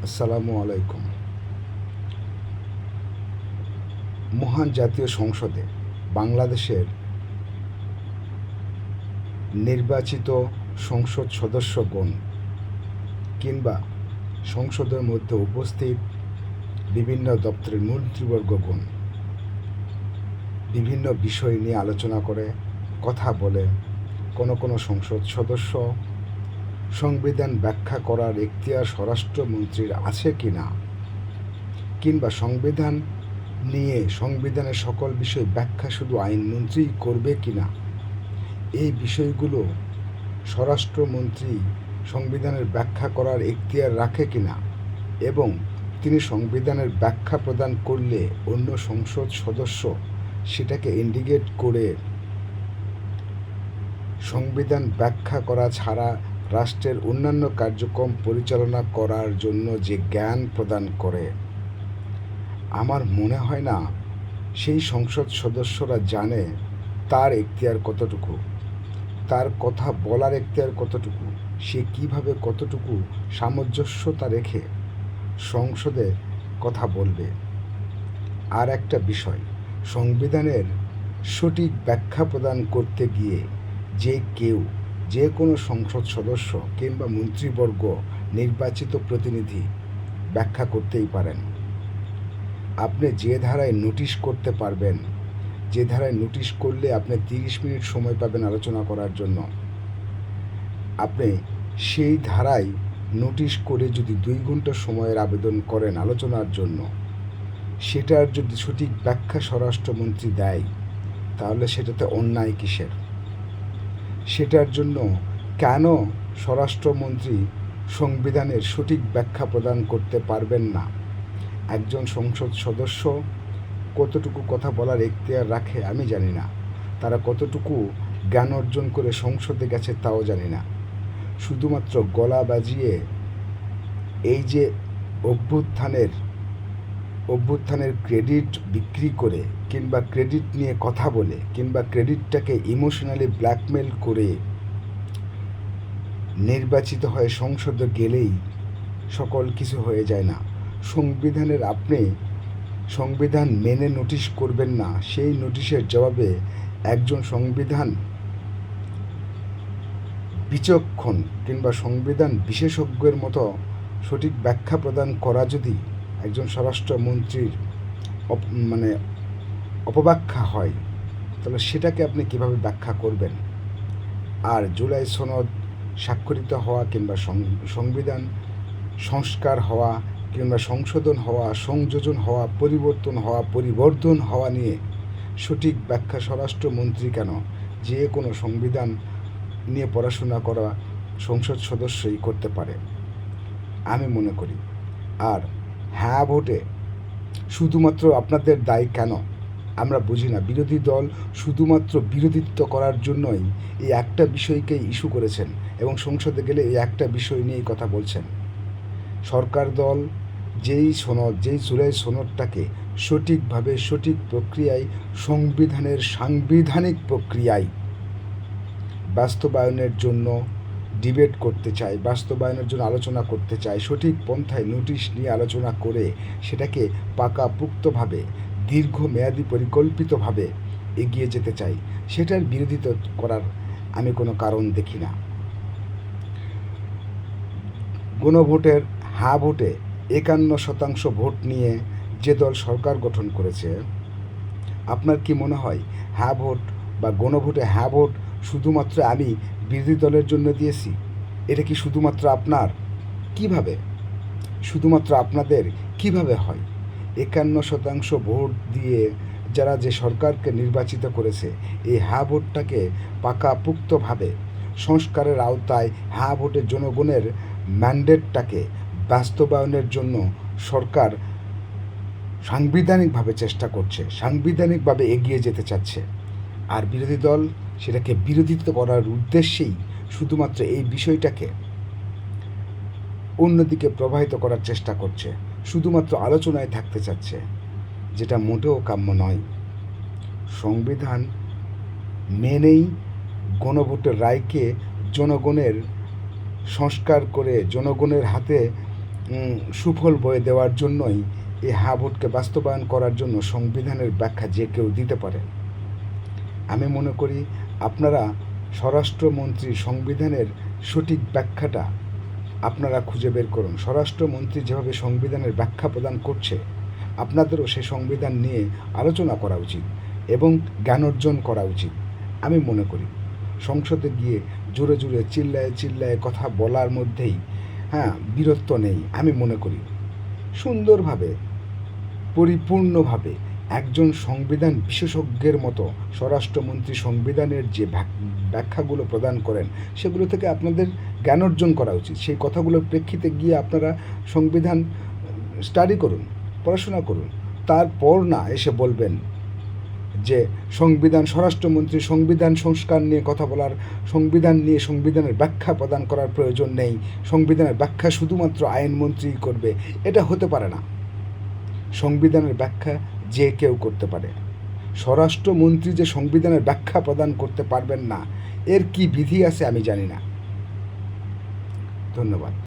আসসালামু আলাইকুম। মহান জাতীয় সংসদে বাংলাদেশের নির্বাচিত সংসদ সদস্যগণ কিংবা সংসদের মধ্যে উপস্থিত বিভিন্ন দপ্তরের মন্ত্রীবর্গগণ বিভিন্ন বিষয় নিয়ে আলোচনা করে, কথা বলে। কোনো সংসদ সদস্য সংবিধান ব্যাখ্যা করার এখতিয়ার স্বরাষ্ট্রমন্ত্রীর আছে কি না, কিংবা সংবিধান নিয়ে সংবিধানের সকল বিষয় ব্যাখ্যা শুধু আইনমন্ত্রীই করবে কি না, এই বিষয়গুলো স্বরাষ্ট্রমন্ত্রী সংবিধানের ব্যাখ্যা করার এখতিয়ার রাখে কিনা, এবং তিনি সংবিধানের ব্যাখ্যা প্রদান করলে অন্য সংসদ সদস্য সেটাকে ইন্ডিকেট করে সংবিধান ব্যাখ্যা করা ছাড়া রাষ্ট্রের অন্যান্য কার্যক্রম পরিচালনা করার জন্য যে জ্ঞান প্রদান করে, আমার মনে হয় না সেই সংসদ সদস্যরা জানে তার এখতিয়ার কতটুকু, তার কথা বলার এখতিয়ার কতটুকু, সে কিভাবে কতটুকু সামঞ্জস্যতা রেখে সংসদে কথা বলবে। আর একটা বিষয়, সংবিধানের সঠিক ব্যাখ্যা প্রদান করতে গিয়ে যে কোনো সংসদ সদস্য কিংবা মন্ত্রীবর্গ, নির্বাচিত প্রতিনিধি ব্যাখ্যা করতেই পারেন। আপনি যে ধারায় নোটিশ করতে পারবেন, যে ধারায় নোটিশ করলে আপনি 30 মিনিট সময় পাবেন আলোচনা করার জন্য, আপনি সেই ধারায় নোটিশ করে যদি 2 ঘন্টা সময়ের আবেদন করেন আলোচনার জন্য, সেটার যদি সঠিক ব্যাখ্যা স্বরাষ্ট্রমন্ত্রী দেয়, তাহলে সেটাতে অন্যায় কিসের? সেটার জন্য কেন স্বরাষ্ট্রমন্ত্রী সংবিধানের সঠিক ব্যাখ্যা প্রদান করতে পারবেন না? একজন সংসদ সদস্য কতটুকু কথা বলার এখতিয়ার রাখে আমি জানি না, তারা কতটুকু জ্ঞান অর্জন করে সংসদে গেছে তাও জানি না। শুধুমাত্র গলা বাজিয়ে এই যে অভ্যুত্থানের ক্রেডিট বিক্রি করে, কিংবা ক্রেডিট নিয়ে কথা বলে, কিংবা ক্রেডিটটাকে ইমোশনালি ব্ল্যাকমেল করে নির্বাচিত হয়ে সংসদে গেলেই সকল কিছু হয়ে যায় না। আপনি সংবিধান মেনে নোটিশ করবেন না, সেই নোটিশের জবাবে একজন সংবিধান বিচক্ষণ কিংবা সংবিধান বিশেষজ্ঞের মতো সঠিক ব্যাখ্যা প্রদান করা যদি একজন স্বরাষ্ট্রমন্ত্রীর অপব্যাখ্যা হয়, তাহলে সেটাকে আপনি কিভাবে ব্যাখ্যা করবেন? আর জুলাই সনদ স্বাক্ষরিত হওয়া কিংবা সংবিধান সংস্কার হওয়া কিংবা সংশোধন হওয়া, সংযোজন হওয়া, পরিবর্ধন হওয়া নিয়ে সঠিক ব্যাখ্যা স্বরাষ্ট্রমন্ত্রী কেন? যে কোনো সংবিধান নিয়ে পড়াশোনা করা সংসদ সদস্যই করতে পারে আমি মনে করি। আর হ্যাঁ ভোটে শুধুমাত্র আপনাদের দায় কেন আমরা বুঝি না। বিরোধী দল শুধুমাত্র বিরোধিত্ব করার জন্যই এই একটা বিষয়কেই ইস্যু করেছেন এবং সংসদে গেলে এই একটা বিষয় নিয়েই কথা বলছেন। সরকার দল যেই জুলাই সনদটাকে সঠিকভাবে, সঠিক প্রক্রিয়ায়, সাংবিধানিক প্রক্রিয়ায় বাস্তবায়নের জন্য ডিবেট করতে চায়, বাস্তবায়নের জন্য আলোচনা করতে চায়, সঠিক পন্থায় নোটিশ নিয়ে আলোচনা করে সেটাকে পাকাপোক্তভাবে, দীর্ঘমেয়াদী পরিকল্পিতভাবে এগিয়ে যেতে চাই, সেটার বিরোধিতা করার আমি কোনো কারণ দেখি না। গণভোটের হ্যাঁ ভোটে 51% ভোট নিয়ে যে দল সরকার গঠন করেছে, আপনার কি মনে হয় হ্যাঁ ভোট বা গণভোটে হ্যাঁ ভোট শুধুমাত্র আমি বিরোধী দলের জন্য দিয়েছি? এটা কি শুধুমাত্র আপনার? কিভাবে শুধুমাত্র আপনাদের কিভাবে হয়? 51% ভোট দিয়ে যারা যে সরকারকে নির্বাচিত করেছে, এই হ্যাঁ ভোটটাকে পাকাপোক্তভাবে সংস্কারের আওতায় হ্যাঁ ভোটে জনগণের ম্যান্ডেটটাকে বাস্তবায়নের জন্য সরকার সাংবিধানিকভাবে চেষ্টা করছে, সাংবিধানিকভাবে এগিয়ে যেতে চাচ্ছে। আর বিরোধী দল সেটাকে বিরোধিতা করার উদ্দেশ্যেই শুধুমাত্র এই বিষয়টাকে অন্যদিকে প্রবাহিত করার চেষ্টা করছে, শুধুমাত্র আলোচনায় থাকতে চাচ্ছে, যেটা মোটেও কাম্য নয়। সংবিধান মেনেই গণভোটের রায়কে জনগণের সংস্কার করে জনগণের হাতে সুফল বয়ে দেওয়ার জন্যই এই হা ভোটকে বাস্তবায়ন করার জন্য সংবিধানের ব্যাখ্যা যে কেউ দিতে পারে। আমি মনে করি আপনারা স্বরাষ্ট্রমন্ত্রী সংবিধানের সঠিক ব্যাখ্যাটা আপনারা খুঁজে বের করুন। স্বরাষ্ট্রমন্ত্রী যেভাবে সংবিধানের ব্যাখ্যা প্রদান করছে, আপনাদেরও সে সংবিধান নিয়ে আলোচনা করা উচিত এবং জ্ঞান অর্জন করা উচিত। আমি মনে করি সংসদে গিয়ে জোরে জোরে চিল্লায়ে চিল্লায়ে কথা বলার মধ্যেই বীরত্ব নেই। আমি মনে করি সুন্দরভাবে পরিপূর্ণভাবে একজন সংবিধান বিশেষজ্ঞের মতো স্বরাষ্ট্রমন্ত্রী সংবিধানের যে ব্যাখ্যাগুলো প্রদান করেন সেগুলো থেকে আপনাদের জ্ঞান অর্জন করা উচিত। সেই কথাগুলোর প্রেক্ষিতে গিয়ে আপনারা সংবিধান স্টাডি করুন, পড়াশোনা করুন, তারপর না এসে বলবেন যে স্বরাষ্ট্রমন্ত্রী সংবিধান সংস্কার নিয়ে কথা বলার, সংবিধান নিয়ে সংবিধানের ব্যাখ্যা প্রদান করার প্রয়োজন নেই, সংবিধানের ব্যাখ্যা শুধুমাত্র আইনমন্ত্রী করবে। এটা হতে পারে না। সংবিধানের ব্যাখ্যা যে কেউ করতে পারে। স্বরাষ্ট্রমন্ত্রী যে সংবিধানের ব্যাখ্যা প্রদান করতে পারবেন না, এর কি বিধি আছে আমি জানি না। ধন্যবাদ।